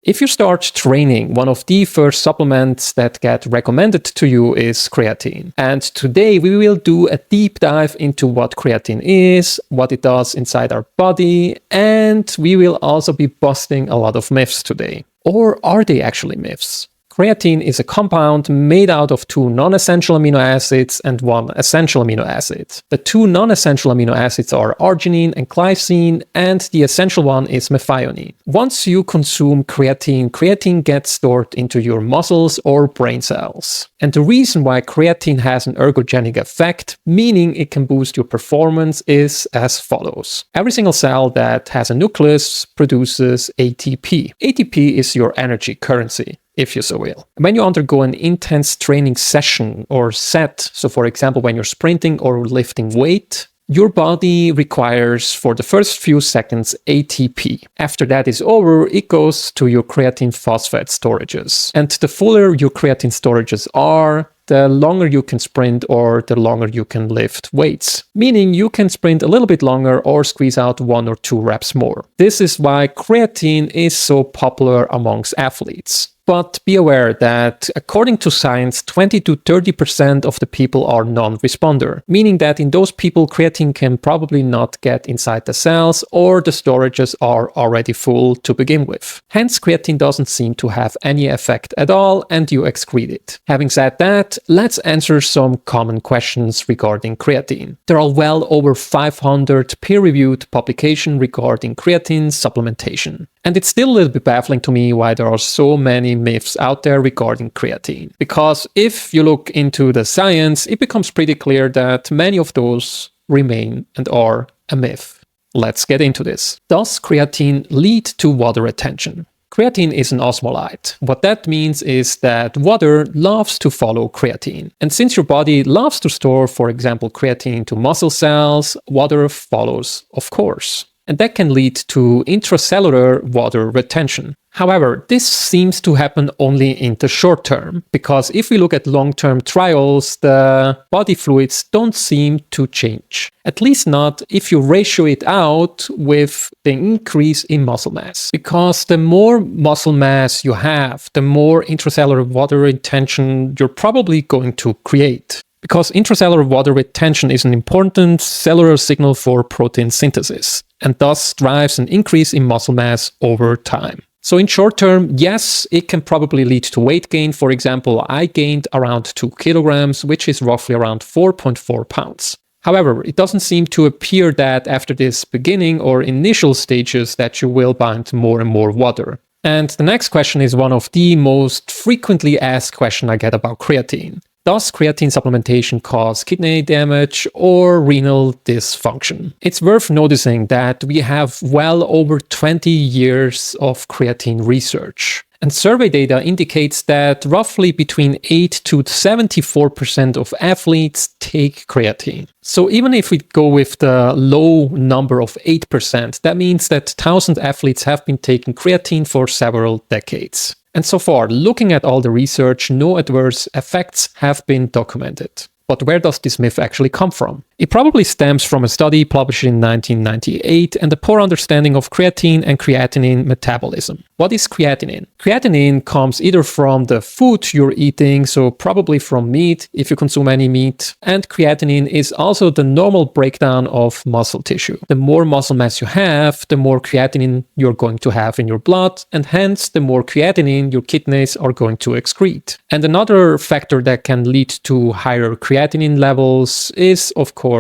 If you start training, one of the first supplements that get recommended to you is creatine. And today we will do a deep dive into what creatine is, what it does inside our body, and we will also be busting a lot of myths today. Or are they actually myths? Creatine is a compound made out of 2 non-essential amino acids and 1 essential amino acid. The 2 non-essential amino acids are arginine and glycine, and the essential one is methionine. Once you consume creatine, creatine gets stored into your muscles or brain cells. And the reason why creatine has an ergogenic effect, meaning it can boost your performance, is as follows. Every single cell that has a nucleus produces ATP. ATP is your energy currency, if you so will. When you undergo an intense training session or set, so for example, when you're sprinting or lifting weight, your body requires for the first few seconds ATP. After that is over, it goes to your creatine phosphate storages. And the fuller your creatine storages are, the longer you can sprint or the longer you can lift weights. Meaning you can sprint a little bit longer or squeeze out 1 or 2 reps more. This is why creatine is so popular amongst athletes. But be aware that according to science, 20 to 30% of the people are non-responder, meaning that in those people, creatine can probably not get inside the cells or the storages are already full to begin with. Hence, creatine doesn't seem to have any effect at all and you excrete it. Having said that, let's answer some common questions regarding creatine. There are well over 500 peer-reviewed publications regarding creatine supplementation. And it's still a little bit baffling to me why there are so many myths out there regarding creatine. Because if you look into the science, it becomes pretty clear that many of those remain and are a myth. Let's get into this. Does creatine lead to water retention? Creatine is an osmolyte. What that means is that water loves to follow creatine. And since your body loves to store, for example, creatine to muscle cells, water follows, of course. And that can lead to intracellular water retention. However, this seems to happen only in the short term, because if we look at long-term trials, the body fluids don't seem to change. At least not if you ratio it out with the increase in muscle mass. Because the more muscle mass you have, the more intracellular water retention you're probably going to create. Because intracellular water retention is an important cellular signal for protein synthesis, and thus drives an increase in muscle mass over time. So in short term, yes, it can probably lead to weight gain. For example, I gained around 2 kilograms, which is roughly around 4.4 pounds. However, it doesn't seem to appear that after this beginning or initial stages that you will bind more and more water. And the next question is one of the most frequently asked questions I get about creatine. Does creatine supplementation cause kidney damage or renal dysfunction? It's worth noticing that we have well over 20 years of creatine research. And survey data indicates that roughly between 8 to 74% of athletes take creatine. So even if we go with the low number of 8%, that means that 1,000 athletes have been taking creatine for several decades. And so far, looking at all the research, no adverse effects have been documented. But where does this myth actually come from? It probably stems from a study published in 1998 and a poor understanding of creatine and creatinine metabolism. What is creatinine? Creatinine comes either from the food you're eating, so probably from meat if you consume any meat, and creatinine is also the normal breakdown of muscle tissue. The more muscle mass you have, the more creatinine you're going to have in your blood, and hence the more creatinine your kidneys are going to excrete. And another factor that can lead to higher creatinine levels is, of course,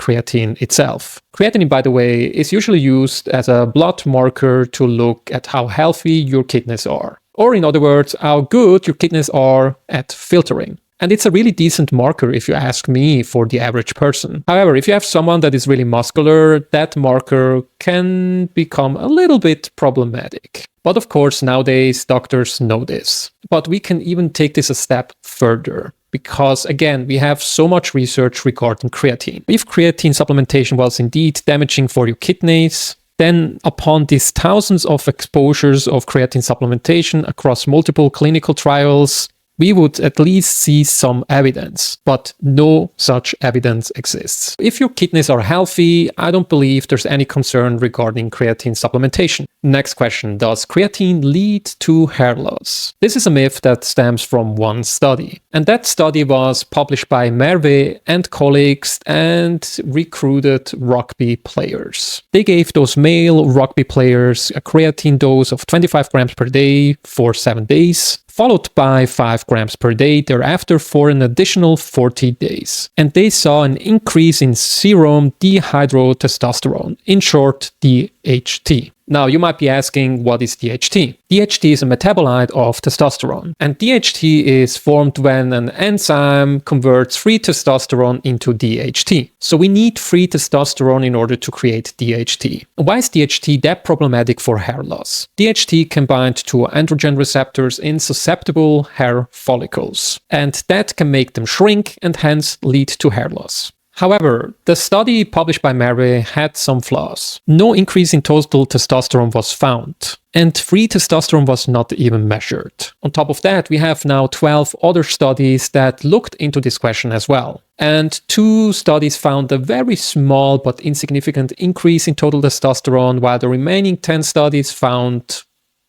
creatine itself. Creatinine, by the way, is usually used as a blood marker to look at how healthy your kidneys are. Or in other words, how good your kidneys are at filtering. And it's a really decent marker if you ask me for the average person. However, if you have someone that is really muscular, that marker can become a little bit problematic. But of course, nowadays, doctors know this. But we can even take this a step further. Because again, we have so much research regarding creatine. If creatine supplementation was indeed damaging for your kidneys, then upon these thousands of exposures of creatine supplementation across multiple clinical trials, we would at least see some evidence, but no such evidence exists. If your kidneys are healthy, I don't believe there's any concern regarding creatine supplementation. Next question, does creatine lead to hair loss? This is a myth that stems from one study, and that study was published by Merve and colleagues and recruited rugby players. They gave those male rugby players a creatine dose of 25 grams per day for 7 days, followed by 5 grams per day thereafter for an additional 40 days. And they saw an increase in serum dihydrotestosterone, in short, DHT. Now, you might be asking, what is DHT? DHT is a metabolite of testosterone, and DHT is formed when an enzyme converts free testosterone into DHT. So we need free testosterone in order to create DHT. Why is DHT that problematic for hair loss? DHT can bind to androgen receptors in susceptible hair follicles, and that can make them shrink and hence lead to hair loss. However, the study published by Merve had some flaws. No increase in total testosterone was found, and free testosterone was not even measured. On top of that, we have now 12 other studies that looked into this question as well. And 2 studies found a very small but insignificant increase in total testosterone, while the remaining 10 studies found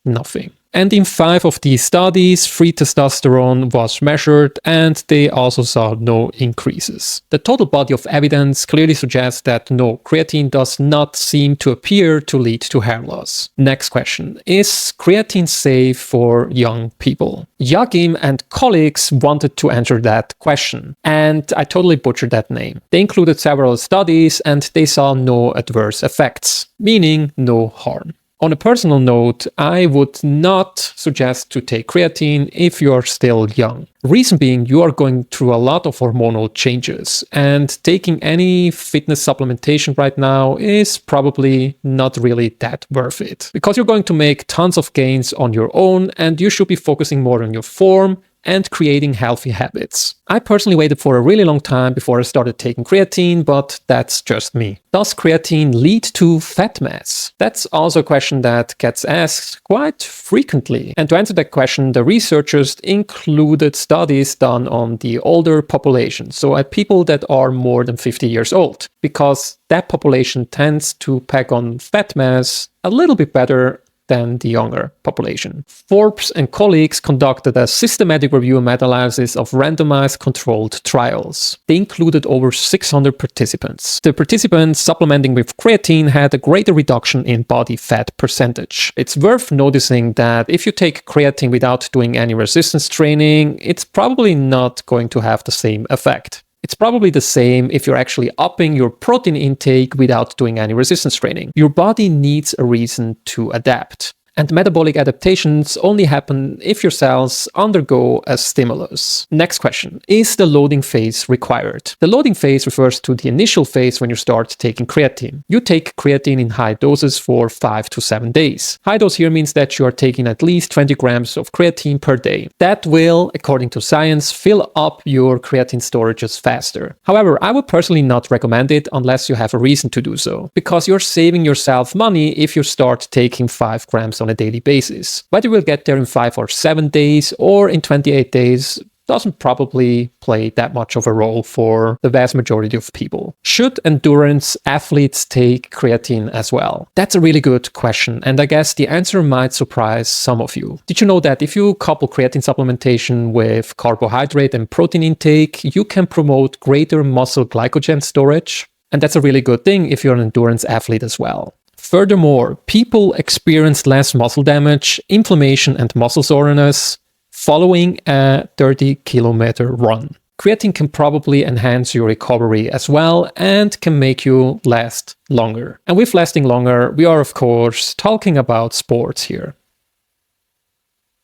nothing. And in 5 of these studies, free testosterone was measured and they also saw no increases. The total body of evidence clearly suggests that no, creatine does not seem to appear to lead to hair loss. Next question, is creatine safe for young people? Yagim and colleagues wanted to answer that question, and I totally butchered that name. They included several studies and they saw no adverse effects, meaning no harm. On a personal note, I would not suggest to take creatine if you are still young. Reason being, you are going through a lot of hormonal changes, and taking any fitness supplementation right now is probably not really that worth it. Because you're going to make tons of gains on your own, and you should be focusing more on your form and creating healthy habits. I personally waited for a really long time before I started taking creatine, but that's just me. Does creatine lead to fat mass? That's also a question that gets asked quite frequently. And to answer that question, the researchers included studies done on the older population, so at people that are more than 50 years old, because that population tends to pack on fat mass a little bit better than the younger population. Forbes and colleagues conducted a systematic review and meta-analysis of randomized controlled trials. They included over 600 participants. The participants supplementing with creatine had a greater reduction in body fat percentage. It's worth noticing that if you take creatine without doing any resistance training, it's probably not going to have the same effect. It's probably the same if you're actually upping your protein intake without doing any resistance training. Your body needs a reason to adapt. And metabolic adaptations only happen if your cells undergo a stimulus. Next question, is the loading phase required? The loading phase refers to the initial phase when you start taking creatine. You take creatine in high doses for 5 to 7 days. High dose here means that you are taking at least 20 grams of creatine per day. That will, according to science, fill up your creatine storages faster. However, I would personally not recommend it unless you have a reason to do so, because you're saving yourself money if you start taking 5 grams on a daily basis. Whether we'll get there in 5 or 7 days or in 28 days doesn't probably play that much of a role for the vast majority of people. Should endurance athletes take creatine as well? That's a really good question, and I guess the answer might surprise some of you. Did you know that if you couple creatine supplementation with carbohydrate and protein intake, you can promote greater muscle glycogen storage? And that's a really good thing if you're an endurance athlete as well. Furthermore, people experience less muscle damage, inflammation, and muscle soreness following a 30-kilometer run. Creatine can probably enhance your recovery as well and can make you last longer. And with lasting longer, we are of course talking about sports here.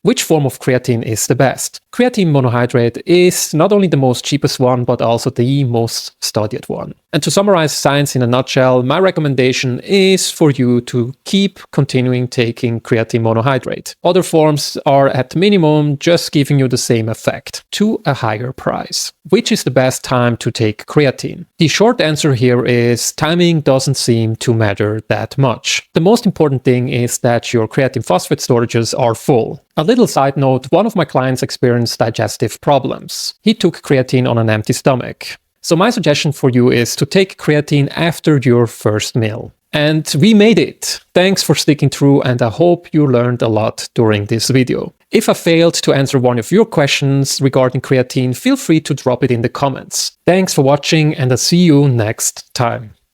Which form of creatine is the best? Creatine monohydrate is not only the most cheapest one, but also the most studied one. And to summarize science in a nutshell, my recommendation is for you to keep continuing taking creatine monohydrate. Other forms are at minimum just giving you the same effect to a higher price. Which is the best time to take creatine? The short answer here is timing doesn't seem to matter that much. The most important thing is that your creatine phosphate storages are full. A little side note, one of my clients experienced digestive problems. He took creatine on an empty stomach. So my suggestion for you is to take creatine after your first meal. And we made it! Thanks for sticking through, and I hope you learned a lot during this video. If I failed to answer one of your questions regarding creatine, feel free to drop it in the comments. Thanks for watching, and I'll see you next time.